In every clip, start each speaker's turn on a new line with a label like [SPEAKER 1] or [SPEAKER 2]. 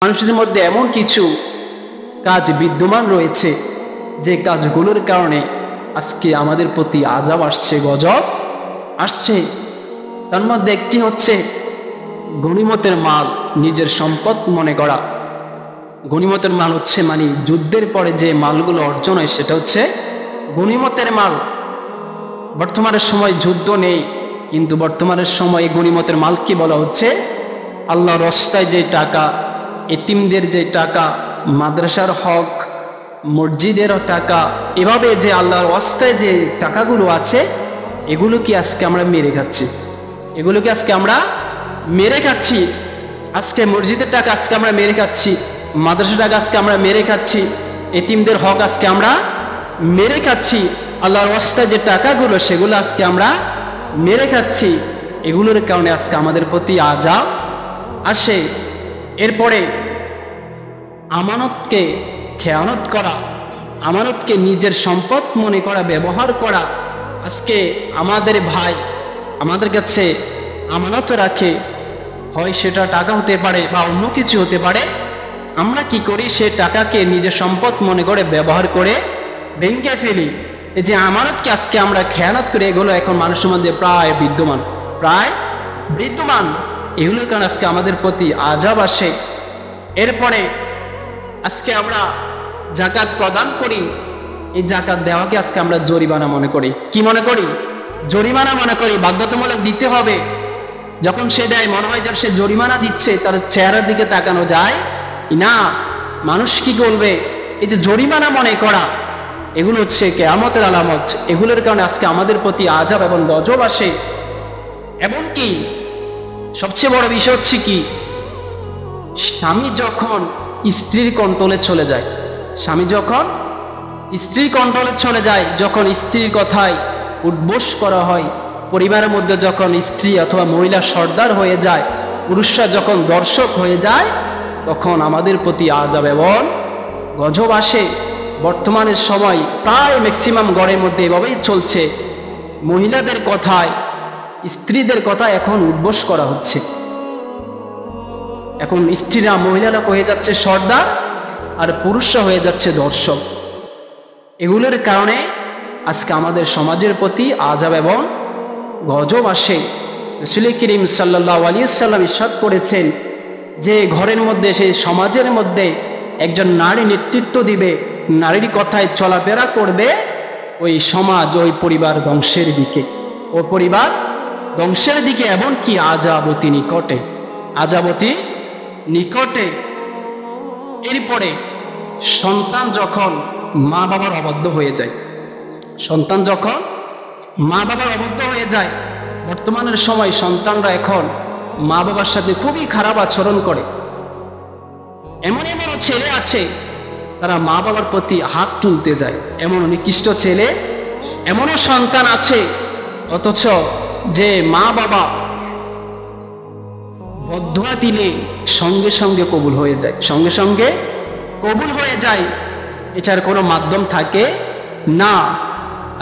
[SPEAKER 1] মানুষের মধ্যে এমন কিছু কাজ বিদ্যমান রয়েছে যে কাজগুলোর কারণে আজকে আমাদের প্রতি আযাব আসছে, গজব আসছে। তার মধ্যে একটি হচ্ছে গনিমতের মাল নিজের সম্পদ মনে করা। গনিমতের মাল হচ্ছে মানে যুদ্ধের পরে যে মালগুলো অর্জন হয় সেটা হচ্ছে গনিমতের মাল। বর্তমানের সময় যুদ্ধ নেই, কিন্তু বর্তমানের সময় গনিমতের মাল কি বলা হচ্ছে? আল্লাহর রাস্তায় যে টাকা, এতিমদের যে টাকা, মাদ্রাসার হক, মসজিদের টাকা, এভাবে যে আল্লাহর রাস্তায় যে টাকাগুলো আছে এগুলো কি আজকে আমরা মেরে খাচ্ছি। এগুলোকে আজকে আমরা মেরে খাচ্ছি। আজকে মসজিদের টাকা আজকে আমরা মেরে খাচ্ছি, মাদ্রাসার টাকা আজকে আমরা মেরে খাচ্ছি, এতিমদের হক আজকে আমরা মেরে খাচ্ছি। আল্লাহর রাস্তায় যে টাকাগুলো সেগুলো আজকে আমরা মেরে খাচ্ছি। এগুলোর কারণে আজকে আমাদের প্রতি আযাব আসে। এরপরে আমানতকে খেয়ানত করা, আমানতকে নিজের সম্পদ মনে করা, ব্যবহার করা। আজকে আমাদের ভাই আমাদের কাছে আমানত রাখে, হয় সেটা টাকা হতে পারে বা অন্য কিছু হতে পারে। আমরা কি করি? সে টাকাকে নিজের সম্পদ মনে করে ব্যবহার করে ভেঙে ফেলি। এই যে আমানতকে আজকে আমরা খেয়ানত করি, এগুলো এখন মানুষের মধ্যে প্রায় বিদ্যমান। এগুলোর কারণে আজকে আমাদের প্রতি আযাব আসে। এরপরে আজকে আমরা যাকাত প্রদান করি, এই যাকাত দেওয়াকে আজকে আমরা জরিমানা মনে করি। কি মনে করি? জরিমানা মনে করি, বাধ্যতামূলক দিতে হবে। যখন সে দেয় মনে হয় যেন সে জরিমানা দিচ্ছে, তার চেহারার দিকে তাকানো যায় না, মানুষ কি বলবে? এই যে জরিমানা মনে করা, এগুলো হচ্ছে কিয়ামতের আলামত। এগুলোর কারণে আজকে আমাদের প্রতি আযাব এবং গজব আসে। এমনকি সবচেয়ে বড় বিষয় হচ্ছে কি, স্বামী যখন স্ত্রীর কন্ট্রোলে চলে যায়, স্বামী যখন স্ত্রীর কন্ট্রোলে চলে যায়, যখন স্ত্রীর কথায় উঠবোস করা হয়, পরিবারের মধ্যে যখন স্ত্রী অথবা মহিলা সর্দার হয়ে যায়, পুরুষরা যখন দর্শক হয়ে যায়, তখন আমাদের প্রতি আযাব এবং গজব আসে। বর্তমানের সময় প্রায় ম্যাক্সিমাম ঘরের মধ্যে এভাবেই চলছে। মহিলাদের কথায়, স্ত্রীদের কথা এখন উঠবোস করা হচ্ছে। এখন স্ত্রীরা, মহিলারা হয়ে যাচ্ছে সর্দার আর পুরুষরা হয়ে যাচ্ছে দর্শক। এগুলোর কারণে আজকে আমাদের সমাজের প্রতি আযাব এবং গজব আসে। রাসূল করিম সাল্লাল্লাহু আলাইহি ওয়াসাল্লাম ইরশাদ করেছেন যে ঘরের মধ্যে, সেই সমাজের মধ্যে একজন নারী নেতৃত্ব দিবে, নারীর কথায় চলাফেরা করবে, ওই সমাজ, ওই পরিবার ধ্বংসের দিকে, ও পরিবার ধ্বংসের দিকে, এমনকি আযাব অতি নিকটে, আযাব অতি নিকটে। এরপরে সন্তান যখন মা বাবার অবাধ্য হয়ে যায়, সন্তান যখন মা বাবার অবাধ্য হয়ে যায়, বর্তমানের সময় সন্তানরা এখন মা বাবার সাথে খুবই খারাপ আচরণ করে। এমন ছেলে আছে তারা মা বাবার প্রতি হাত তুলতে যায়, এমন নিকৃষ্ট ছেলে, এমনও সন্তান আছে, অথচ যে মা বাবা বদদুয়া দিলে সঙ্গে সঙ্গে কবুল হয়ে যায়, সঙ্গে সঙ্গে কবুল হয়ে যায়। এটার কোনো মাধ্যম থাকে না।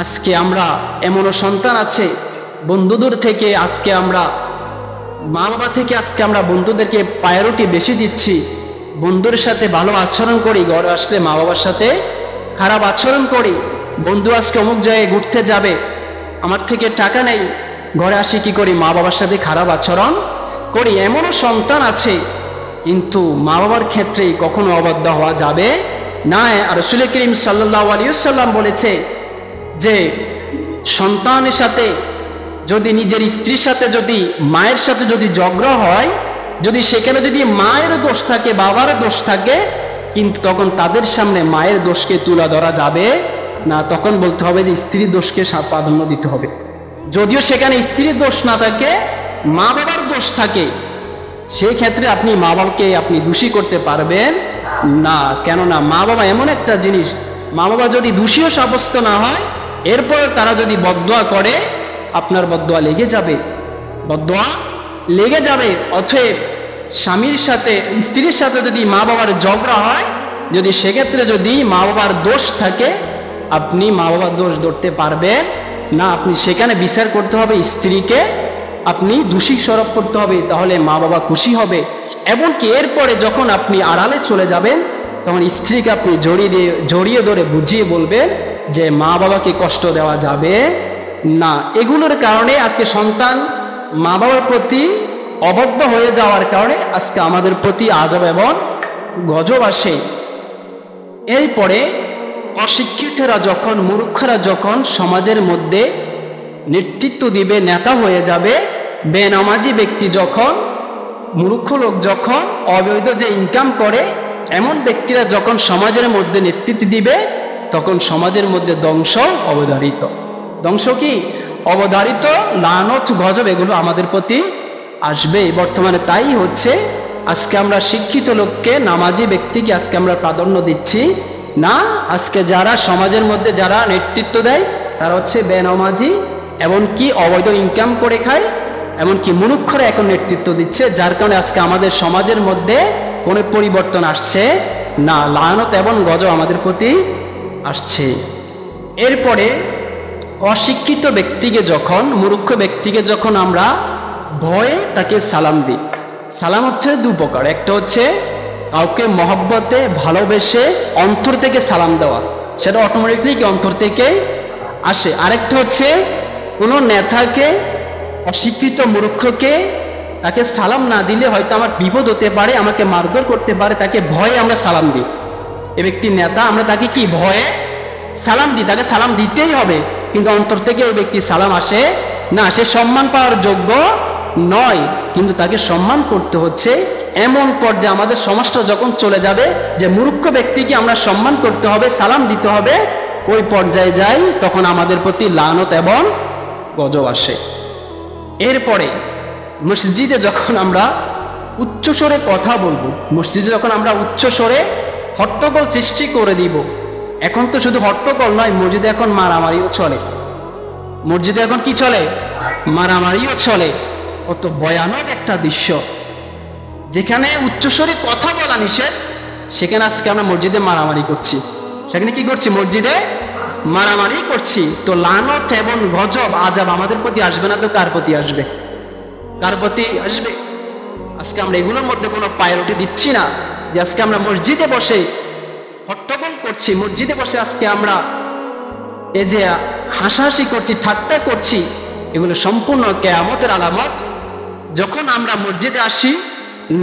[SPEAKER 1] আজকে আমরা, এমনও সন্তান আছে, বন্ধুদের থেকে আজকে আমরা, মা বাবা থেকে আজকে আমরা বন্ধুদেরকে প্রায়োরিটি বেশি দিচ্ছি, বন্ধুর সাথে ভালো আচরণ করি, ঘরে আসলে মা বাবার সাথে খারাপ আচরণ করি। বন্ধু আজকে অমুক জায়গায় ঘুরতে যাবে, আমার থেকে টাকা নেই, ঘরে আসি কি করি? মা বাবার সাথে খারাপ আচরণ করি। এমনও সন্তান আছে, কিন্তু মা বাবার ক্ষেত্রে কখনো অবাধ্য হওয়া যাবে না। আর রাসূল করিম সাল্লাল্লাহু আলাইহি ওয়াসাল্লাম বলেছে যে সন্তানের সাথে যদি, নিজের স্ত্রীর সাথে যদি, মায়ের সাথে যদি ঝগড়া হয়, যদি সেখানে যদি মায়ের দোষ থাকে, বাবার দোষ থাকে, কিন্তু তখন তাদের সামনে মায়ের দোষকে তুলে ধরা যাবে না। তখন বলতে হবে যে স্ত্রীর দোষকে প্রাধান্য দিতে হবে। যদিও সেখানে স্ত্রীর দোষ না থাকে, মা বাবার দোষ থাকে, সেই ক্ষেত্রে আপনি মা বাবাকে আপনি দোষী করতে পারবেন না। কেননা মা বাবা এমন একটা জিনিস, মা বাবা যদি দোষীও সাব্যস্ত না হয়, এরপর তারা যদি বদদুয়া করে, আপনার বদদুয়া লেগে যাবে, বদদুয়া লেগে যাবে। অতএব স্বামীর সাথে, স্ত্রীর সাথে যদি মা বাবার ঝগড়া হয়, যদি সেক্ষেত্রে যদি মা বাবার দোষ থাকে, আপনি মা বাবার দোষ ধরতে পারবেন না। আপনি সেখানে বিচার করতে হবে, স্ত্রীকে আপনি দোষী স্বরূপ করতে হবে, তাহলে মা বাবা খুশি হবে। এমনকি এরপরে যখন আপনি আড়ালে চলে যাবেন, তখন স্ত্রীকে আপনি জড়িয়ে ধরে বুঝিয়ে বলবেন যে মা বাবাকে কষ্ট দেওয়া যাবে না। এগুলোর কারণে আজকে সন্তান মা বাবার প্রতি অবদ্ধ হয়ে যাওয়ার কারণে আজকে আমাদের প্রতি আযাব এবং গজব আসে। এরপরে অশিক্ষিতরা যখন, মূর্খরা যখন সমাজের মধ্যে নেতৃত্ব দিবে, নেতা হয়ে যাবে, বেনামাজি ব্যক্তি যখন, মূর্খ লোক যখন, অবৈধ যে ইনকাম করে এমন ব্যক্তিরা যখন সমাজের মধ্যে নেতৃত্ব দিবে, তখন সমাজের মধ্যে ধ্বংস অবধারিত। ধ্বংস কি অবধারিত, লানত, গজব এগুলো আমাদের প্রতি আসবে। বর্তমানে তাই হচ্ছে। আজকে আমরা শিক্ষিত লোককে, নামাজি ব্যক্তিকে আজকে আমরা প্রাধান্য দিচ্ছি না। আজকে যারা সমাজের মধ্যে যারা নেতৃত্ব দেয় তারা হচ্ছে বেনামাজি, এমনকি অবৈধ ইনকাম করে খায়, এমনকি মূর্খরা এখন নেতৃত্ব দিচ্ছে, যার কারণে আজকে আমাদের সমাজের মধ্যে কোনো পরিবর্তন আসছে না, লানত এবং গজব আমাদের প্রতি আসছে। এরপরে অশিক্ষিত ব্যক্তিকে যখন, মূর্খ ব্যক্তিকে যখন আমরা ভয়ে তাকে সালাম দিই, সালাম হচ্ছে দু প্রকার। একটা হচ্ছে কাউকে মহব্বতে ভালোবেসে অন্তর থেকে সালাম দেওয়া, সেটা অটোমেটিকলি কি অন্তর থেকে আসে। আরেকটা হচ্ছে কোনো নেতাকে, অশিক্ষিত মূর্খকে তাকে সালাম না দিলে হয়তো আমার বিপদ হতে পারে, আমাকে মারধর করতে পারে, তাকে ভয়ে আমরা সালাম দিই। এ ব্যক্তি নেতা, আমরা তাকে কি ভয়ে সালাম দিই, তাকে সালাম দিতেই হবে, কিন্তু অন্তর থেকে ওই ব্যক্তি সালাম আসে না, সে সম্মান পাওয়ার যোগ্য নয়, কিন্তু তাকে সম্মান করতে হচ্ছে। এমন পর্যায়ে আমাদের সমাজটা যখন চলে যাবে যে মূর্খ ব্যক্তিকে আমরা সম্মান করতে হবে, সালাম দিতে হবে, ওই পর্যায়ে যাই, তখন আমাদের প্রতি লানত এবং গজব আসে। এরপরে মসজিদে যখন আমরা উচ্চস্বরে কথা বলবো, মসজিদে যখন আমরা উচ্চস্বরে হট্টগোল সৃষ্টি করে দিব, এখন তো শুধু হট্টগোল নয়, মসজিদে এখন মারামারিও চলে। মসজিদে এখন কি চলে? মারামারিও চলে। কত ভয়ানক একটা দৃশ্য, যেখানে উচ্চস্বরে কথা বলা নিষেধ, সেখানে আজকে আমরা মসজিদে মারামারি করছি। সেখানে কি করছি? মসজিদে মারামারি করছি। তো লানত এবং গজব, আযাব আমাদের প্রতি আসবে না তো কার প্রতি আসবে? কার প্রতি আসবে? আজকে আমরা এগুলোর মধ্যে কোনো প্রায়োরিটি দিচ্ছি না, যে আজকে আমরা মসজিদে বসে হট্টগোল করছি, মসজিদে বসে আজকে আমরা এই যে হাসাহাসি করছি, ঠাট্টা করছি, এগুলো সম্পূর্ণ কিয়ামতের আলামত। যখন আমরা মসজিদে আসি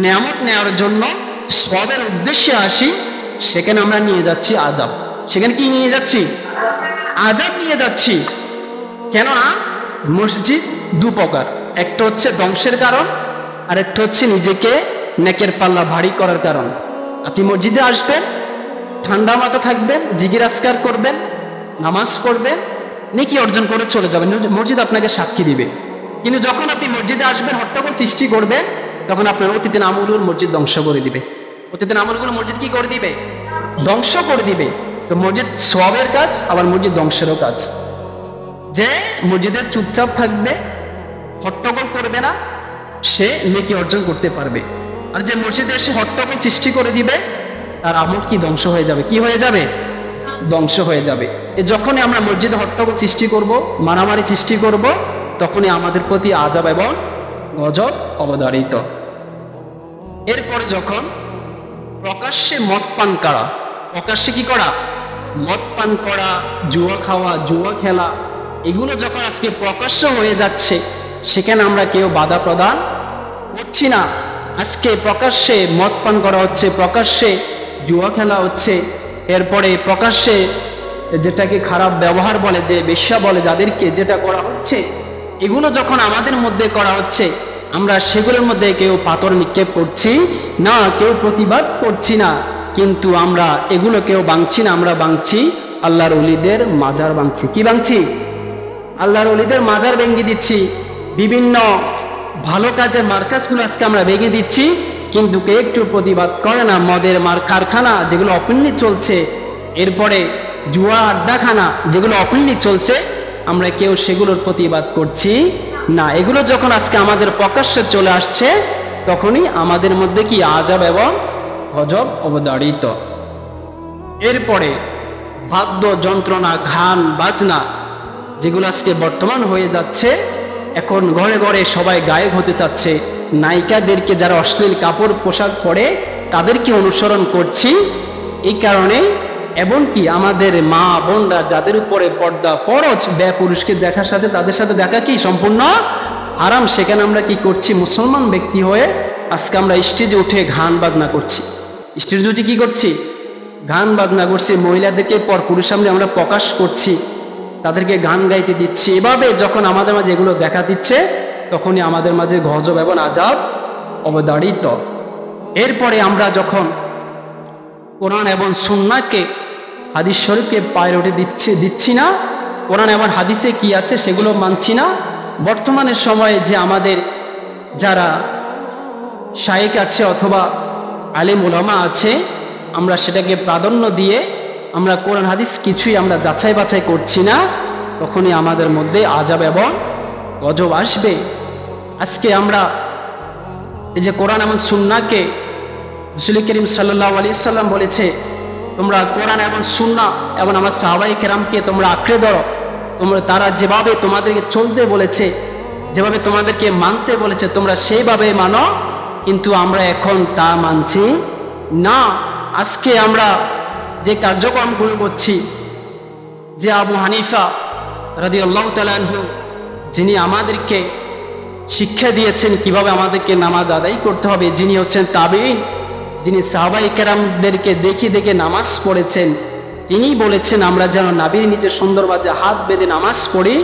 [SPEAKER 1] নিয়ামত নেওয়ার জন্য, সওয়াবের উদ্দেশ্যে আসি, সেখানে আমরা নিয়ে যাচ্ছি আযাব। সেখানে কি নিয়ে যাচ্ছি? আযাব নিয়ে যাচ্ছি। কেননা মসজিদ দু প্রকার, একটা হচ্ছে ধ্বংসের কারণ, আর একটা হচ্ছে নিজেকে নেকের পাল্লা ভারী করার কারণ। আপনি মসজিদে আসবেন, ঠান্ডা মাথা থাকবেন, জিকির আজকার করবেন, নামাজ পড়বেন, নেকি অর্জন করে চলে যাবেন, মসজিদ আপনাকে সাক্ষী দিবে। কিন্তু যখন আপনি মসজিদে আসবেন, হট্টগোল সৃষ্টি করবেন, তখন আপনার অতীতের আমলগুলো মসজিদ ধ্বংস করে দিবে। অতীতের আমলগুলো মসজিদ কি করে দিবে? ধ্বংস করে দিবে। তো মসজিদ সওয়াবের কাজ, আবার মসজিদ ধ্বংসেরও কাজ। যে মসজিদে চুপচাপ থাকবে, হট্টগোল করবে না, সে নেকি অর্জন করতে পারবে। আর যে মসজিদে এসে হট্টগোল সৃষ্টি করে দিবে, তার আমল কি ধ্বংস হয়ে যাবে? কি হয়ে যাবে? ধ্বংস হয়ে যাবে। যখনই আমরা মসজিদে হট্টগোল সৃষ্টি করব, মারামারি সৃষ্টি করব, তখনই আমাদের প্রতি আযাব এবং গজব অবধারিত। এরপরে যখন প্রকাশ্যে মদ পান করা, প্রকাশ্যে কি করা? মদ পান করা, জুয়া খাওয়া, জুয়া খেলা, এগুলো যখন আজকে প্রকাশ্য হয়ে যাচ্ছে, সেখানে আমরা কেউ বাধা প্রদান করছি না। আজকে প্রকাশ্যে মদ পান করা হচ্ছে, প্রকাশ্যে জুয়া খেলা হচ্ছে, এরপরে প্রকাশ্যে যেটাকে খারাপ ব্যবহার বলে, যে বেশ্যা বলে যাদেরকে, যেটা করা হচ্ছে, এগুলো যখন আমাদের মধ্যে করা হচ্ছে, আমরা সেগুলোর মধ্যে কেউ পাথর নিক্ষেপ করছি না, কেউ প্রতিবাদ করছি না, কিন্তু আমরা এগুলো কেউ ভাঙছি না, আমরা ভাঙছি আল্লাহর ওলিদের মাজার ভাঙছি। কি ভাঙছি? আল্লাহর ওলিদের মাজার ভেঙে দিচ্ছি। বিভিন্ন ভালো কাজের মার্কাজগুলো আজকে আমরা ভেঙে দিচ্ছি, কিন্তু কেউ একটু প্রতিবাদ করে না। মদের কারখানা যেগুলো অপেনলি চলছে, এরপরে জুয়া আড্ডাখানা যেগুলো অপেনলি চলছে, আমরা কেউ সেগুলোর প্রতিবাদ করছি না। এগুলো যখন আজকে আমাদের প্রকাশ্যে চলে আসছে, তখনই আমাদের মধ্যে কি আযাব এবং গজব অবধারিত। এরপরে বাদ্য যন্ত্রণা, গান বাজনা যেগুলো আজকে বর্তমান হয়ে যাচ্ছে, এখন ঘরে ঘরে সবাই গায়ক হতে চাচ্ছে, নায়িকাদেরকে, যারা অশ্লীল কাপড় পোশাক পরে তাদেরকে অনুসরণ করছি এই কারণে। এমনকি আমাদের মা বোনরা যাদের উপরে পর্দা ফরজ, পুরুষকে দেখার সাথে তাদের সাথে দেখা কি সম্পূর্ণ হারাম, সেখানে আমরা কি করছি? মুসলমান ব্যক্তি হয়ে আজকে আমরা স্টেজে উঠে গান বাজনা করছি। স্টেজে উঠে কি করছি? গান বাজনা করছি। মহিলাদেরকে পর পুরুষ সামনে আমরা প্রকাশ করছি, তাদেরকে গান গাইতে দিচ্ছি। এভাবে যখন আমাদের মাঝে এগুলো দেখা দিচ্ছে, তখনই আমাদের মাঝে গজব এবং আযাব অবধারিত। এরপরে আমরা যখন কোরআন এবং সুন্নাহকে, হাদিস শরীফকে প্রায়োরিটি দিচ্ছি না, কোরআন এবং হাদিসে কি আছে সেগুলো মানছি না। বর্তমানের সময়ে যে আমাদের যারা শায়েখ আছে অথবা আলেম উলামা আছে, আমরা সেটাকে প্রাধান্য দিয়ে আমরা কোরআন হাদিস কিছুই আমরা যাচাই বাছাই করছি না, তখনই আমাদের মধ্যে আযাব এবং গজব আসবে। আজকে আমরা এই যে কোরআন এবং সুন্নাহকে, রাসূল করিম সাল্লাল্লাহু আলাইহি সাল্লাম বলেছে তোমরা কোরআন এবং সুন্নাহ এবং আমার সাহাবায়ে কেরামকে তোমরা আঁকড়ে ধরো, তারা যেভাবে তোমাদেরকে চলতে বলেছে, যেভাবে তোমাদেরকে মানতে বলেছে তোমরা সেইভাবে মানো, কিন্তু আমরা এখন তা মানছি না। আজকে আমরা যে কার্যক্রমগুলো করছি, যে আবু হানিফা রাদিয়াল্লাহু তাআলা আনহু যিনি আমাদেরকে শিক্ষা দিয়েছেন কিভাবে আমাদেরকে নামাজ আদায় করতে হবে, যিনি হচ্ছেন তাবেঈন, যিনি সাহাবায়ে কেরামদেরকে দেখে দেখে নামাজ পড়েছেন, তিনি বলেছেন আমরা যেন নাবির নিচে সুন্দরভাবে হাত বেঁধে নামাজ পড়ি।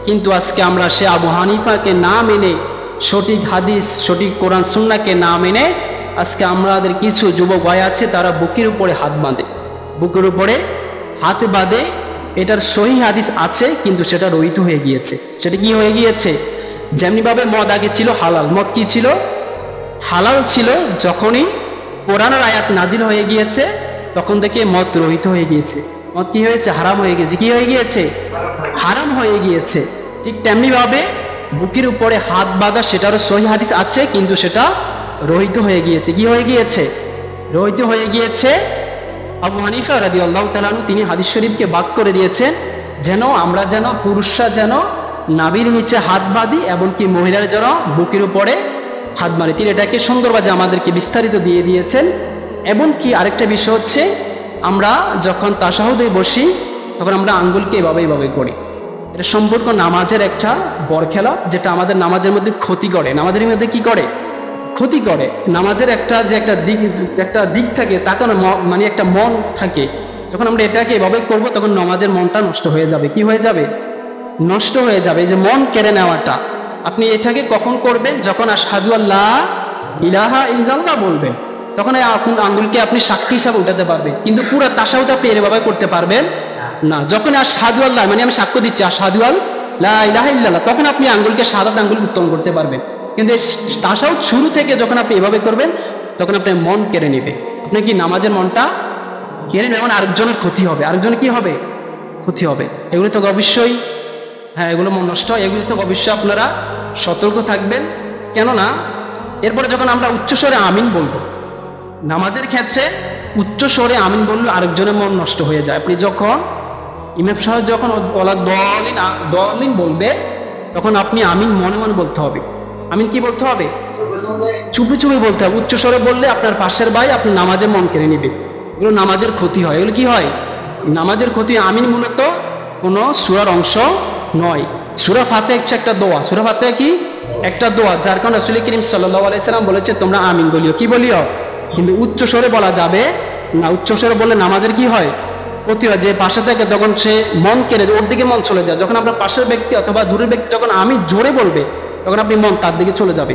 [SPEAKER 1] কিন্তু আজকে আমরা সে আবু হানিফাকে না মেনে, সঠিক হাদিস সঠিক কোরআন সুন্নাহকে না মেনে, আজকে আমাদের কিছু যুবক ভাই আছে তারা বুকের উপরে হাত বাঁধে, বুকের উপরে হাত বাঁধে। এটার সহিহ হাদিস আছে কিন্তু সেটা রহিত হয়ে গিয়েছে। সেটা কি হয়ে গিয়েছে? যেমনিভাবে মদ আগে ছিল হালাল, মদ কি ছিল? হালাল ছিল। যখনই কোরআনের আয়াত নাজিল হয়ে গিয়েছে তখন থেকে মদ রহিত হয়ে গিয়েছে, মদ কি হয়েছে? হারাম হয়ে গেছে। কি হয়ে গিয়েছে? হারাম হয়ে গিয়েছে। ঠিক তেমনিভাবে বুকের উপরে হাত বাঁধা, সেটারও সহিহ হাদিস আছে কিন্তু সেটা রহিত হয়ে গিয়েছে। কি হয়ে গিয়েছে? রহিত হয়ে গিয়েছে। আবু হানিফা রাদিয়াল্লাহু তাআলা আনহু তিনি হাদিস শরীফকে বাদ করে দিয়েছেন যেন আমরা যেন পুরুষরা যেন নাভির নিচে হাত বাঁধি, এমনকি মহিলারা যেন বুকের উপরে হাত মারে। তিনি এটাকে সুন্দরভাবে আমাদেরকে বিস্তারিত দিয়ে দিয়েছেন। এমনকি আরেকটা বিষয় হচ্ছে, আমরা যখন তাশাহুদে বসি তখন আমরা আঙ্গুলকে এভাবে করি। এটা সম্পূর্ণ নামাজের একটা বরখেলা, যেটা আমাদের নামাজের মধ্যে ক্ষতি করে। নামাজের মধ্যে কি করে? ক্ষতি করে। নামাজের একটা দিক থাকে, তাকানো মানে একটা মন থাকে। যখন আমরা এটাকে এভাবে করবো তখন নামাজের মনটা নষ্ট হয়ে যাবে। কি হয়ে যাবে? নষ্ট হয়ে যাবে। যে মন কেড়ে নেওয়াটা, আপনি এটাকে কখন করবেন? যখন আশহাদু আল্লাহ ইলাহা ইল্লাল্লাহ বলবেন, তখন আঙ্গুলকে আপনি সাক্ষী হিসাবে উঠাতে পারবেন। কিন্তু পুরো তাশাহুদ আপনি এভাবে করতে পারবেন না। যখন আশহাদু আল্লাহ মানে আমি সাক্ষ্য দিচ্ছি আশহাদু আল্লাহ ইলাহা ইল্লাল্লাহ, তখন আপনি আঙ্গুলকে শাহাদাত আঙ্গুল উত্তোলন করতে পারবেন। কিন্তু তাশাহুদ শুরু থেকে যখন আপনি এভাবে করবেন তখন আপনার মন কেড়ে নেবে। আপনি কি নামাজের মনটা কেড়ে নেবেন, আরেকজনের ক্ষতি হবে। আরেকজনের কি হবে? ক্ষতি হবে। এগুলো তো অবশ্যই, হ্যাঁ, এগুলো মন নষ্ট হয়। এগুলো তো অবশ্যই আপনারা সতর্ক থাকবেন। কেননা এরপরে যখন আমরা উচ্চস্বরে আমিন বলবো, নামাজের ক্ষেত্রে উচ্চস্বরে আমিন বললে আরেকজনের মন নষ্ট হয়ে যায়। আপনি যখন ইমাম সাহেব যখন দলিন বলবে তখন আপনি আমিন মনে মনে বলতে হবে। আমিন কি বলতে হবে? চুপি চুপি বলতে হবে। উচ্চস্বরে বললে আপনার পাশের ভাই আপনার নামাজের মন কেড়ে নেবে। এগুলো নামাজের ক্ষতি হয়। এগুলো কি হয়? নামাজের ক্ষতি। আমিন মূলত কোনো সূরার অংশ নয়। সূরা ফাতিহা একটা দোয়া। সূরা ফাতিহা কি? একটা দোয়া, যার কারণে রাসূল করিম সাল্লাল্লাহু আলাইহি সাল্লাম বলেছে তোমরা আমিন বলিও। কি বলিও? কিন্তু উচ্চস্বরে বলা যাবে না। উচ্চস্বরে বললে নামাজের কি হয়? ক্ষতি হয়। যে পাশে থাকে তখন সে মন কেড়ে, ওর দিকে মন চলে যায়। যখন আপনার পাশের ব্যক্তি অথবা দূরের ব্যক্তি যখন আমি জোরে বলবে তখন আপনি মন তার দিকে চলে যাবে।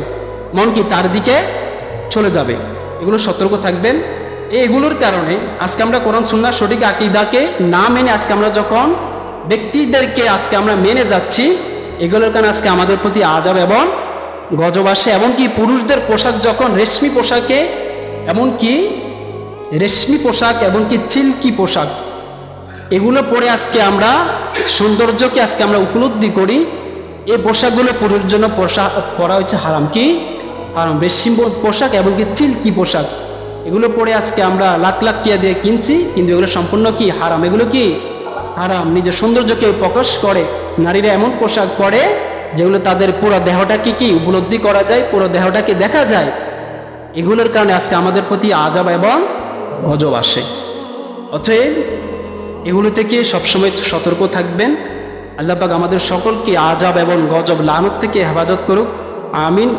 [SPEAKER 1] মন কি তার দিকে চলে যাবে। এগুলো সতর্ক থাকবেন। এগুলোর কারণে আজকে আমরা কোরআন সুন্নাহ সঠিক আকীদাকে না মেনে আজকে আমরা যখন ব্যক্তিদেরকে আজকে আমরা মেনে যাচ্ছি, এগুলোর কারণে আজকে আমাদের প্রতি আযাব এবং গজব আসে। এমনকি পুরুষদের পোশাক যখন রেশমি পোশাকে, এমনকি রেশমি পোশাক এমনকি চিল্কি পোশাক, এগুলো পরে আজকে আমরা সৌন্দর্যকে আজকে আমরা উপলব্ধি করি। এই পোশাকগুলো পুরুষের জন্য পরা হয়েছে হারাম। কি হারাম? রেশমি পোশাক এমনকি চিল্কি পোশাক, এগুলো পরে আজকে আমরা লাখ লাখ টাকা দিয়ে কিনছি, কিন্তু এগুলো সম্পূর্ণ কি হারাম। এগুলো কি হারাম। নিজের সৌন্দর্যকে প্রকাশ করে নারীরা এমন পোশাক পরে যেগুলো তাদের পুরো দেহটাকে কি উপলব্ধি করা যায়, পুরো দেহটাকে দেখা যায়, এগুলোর কারণে আজকে আমাদের প্রতি আযাব এবং গজব আসে। অতএব এগুলো থেকে সবসময় সতর্ক থাকবেন। আল্লাহ পাক আমাদের সকলকে আযাব এবং গজব লানত থেকে হেফাজত করুক। আমিন।